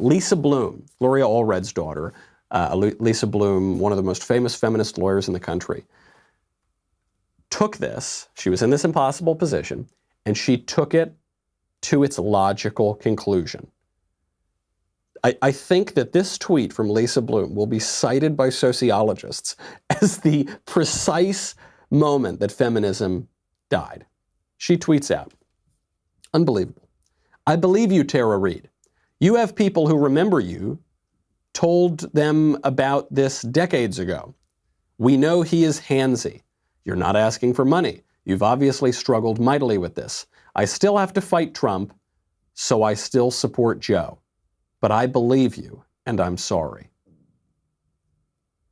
Lisa Bloom, Gloria Allred's daughter, Lisa Bloom, one of the most famous feminist lawyers in the country, took this, she was in this impossible position, and she took it to its logical conclusion. I think that this tweet from Lisa Bloom will be cited by sociologists as the precise moment that feminism died. She tweets out, unbelievable. I believe you, Tara Reid. You have people who remember you, told them about this decades ago. We know he is handsy. You're not asking for money. You've obviously struggled mightily with this. I still have to fight Trump, so I still support Joe. But I believe you, and I'm sorry.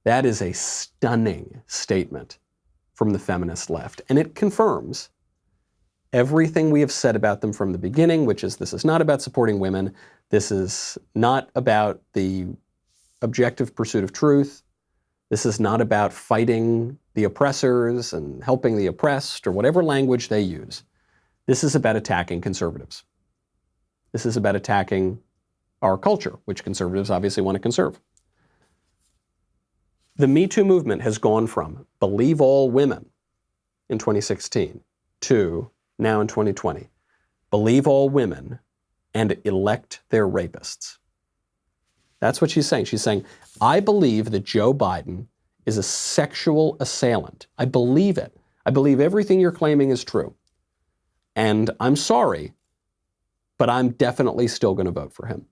That is a stunning statement from the feminist left, and it confirms everything we have said about them from the beginning, which is this is not about supporting women. This is not about the objective pursuit of truth. This is not about fighting the oppressors and helping the oppressed or whatever language they use. This is about attacking conservatives. This is about attacking our culture, which conservatives obviously want to conserve. The Me Too movement has gone from believe all women in 2016 to now in 2020, believe all women and elect their rapists. That's what she's saying. She's saying, I believe that Joe Biden is a sexual assailant. I believe it. I believe everything you're claiming is true. And I'm sorry, but I'm definitely still going to vote for him.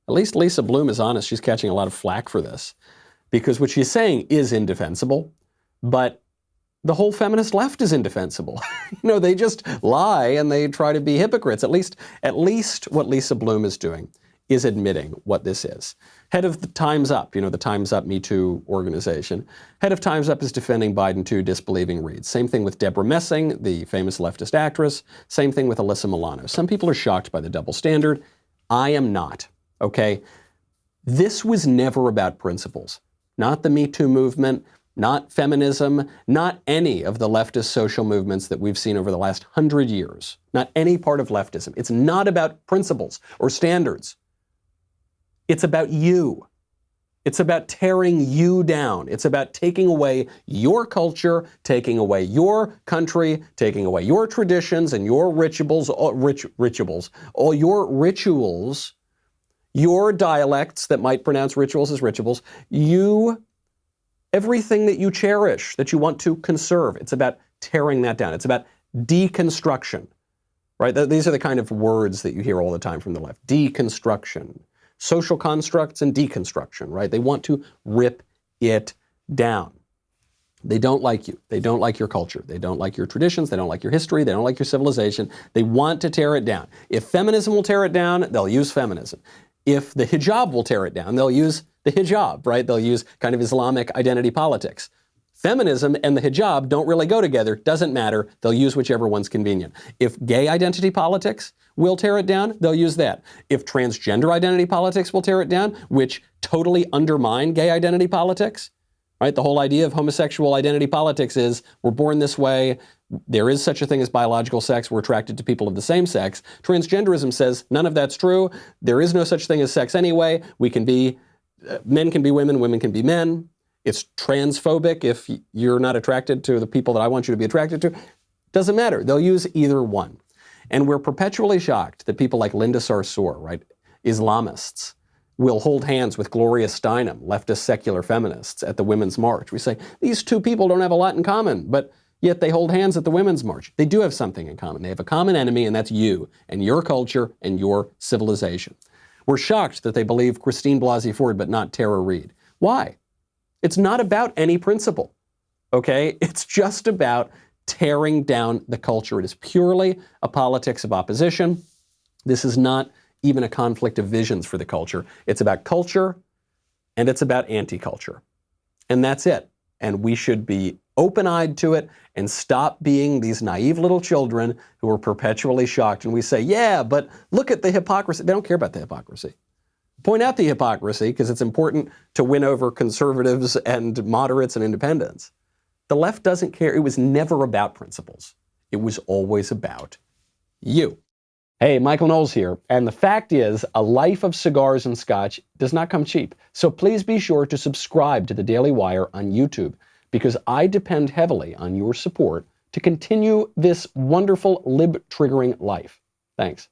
At least Lisa Bloom is honest. She's catching a lot of flack for this because what she's saying is indefensible, but the whole feminist left is indefensible. They just lie and they try to be hypocrites. At least what Lisa Bloom is doing is admitting what this is. Head of the Time's Up, the Time's Up Me Too organization. Head of Time's Up is defending Biden too, disbelieving Reid. Same thing with Deborah Messing, the famous leftist actress. Same thing with Alyssa Milano. Some people are shocked by the double standard. I am not, okay? This was never about principles. Not the Me Too movement, not feminism, not any of the leftist social movements that we've seen over the last 100 years. Not any part of leftism. It's not about principles or standards. It's about you. It's about tearing you down. It's about taking away your culture, taking away your country, taking away your traditions and your rituals, all your rituals, your dialects that might pronounce rituals as rituals, everything that you cherish, that you want to conserve. It's about tearing that down. It's about deconstruction, right? These are the kind of words that you hear all the time from the left. Deconstruction. Social constructs and deconstruction, right? They want to rip it down. They don't like you. They don't like your culture. They don't like your traditions. They don't like your history. They don't like your civilization. They want to tear it down. If feminism will tear it down, they'll use feminism. If the hijab will tear it down, they'll use the hijab, right? They'll use kind of Islamic identity politics. Feminism and the hijab don't really go together. Doesn't matter. They'll use whichever one's convenient. If gay identity politics will tear it down, they'll use that. If transgender identity politics will tear it down, which totally undermine gay identity politics, right? The whole idea of homosexual identity politics is we're born this way. There is such a thing as biological sex. We're attracted to people of the same sex. Transgenderism says none of that's true. There is no such thing as sex anyway. Men can be women, women can be men. It's transphobic if you're not attracted to the people that I want you to be attracted to. Doesn't matter. They'll use either one. And we're perpetually shocked that people like Linda Sarsour, right, Islamists, will hold hands with Gloria Steinem, leftist secular feminists, at the Women's March. We say, these two people don't have a lot in common, but yet they hold hands at the Women's March. They do have something in common. They have a common enemy, and that's you and your culture and your civilization. We're shocked that they believe Christine Blasey Ford, but not Tara Reid. Why? It's not about any principle, okay? It's just about tearing down the culture. It is purely a politics of opposition. This is not even a conflict of visions for the culture. It's about culture and it's about anti-culture. And that's it. And we should be open-eyed to it and stop being these naive little children who are perpetually shocked. And we say, yeah, but look at the hypocrisy. They don't care about the hypocrisy. Point out the hypocrisy because it's important to win over conservatives and moderates and independents. The left doesn't care. It was never about principles. It was always about you. Hey, Michael Knowles here, and the fact is, a life of cigars and scotch does not come cheap. So please be sure to subscribe to the Daily Wire on YouTube, because I depend heavily on your support to continue this wonderful lib-triggering life. Thanks.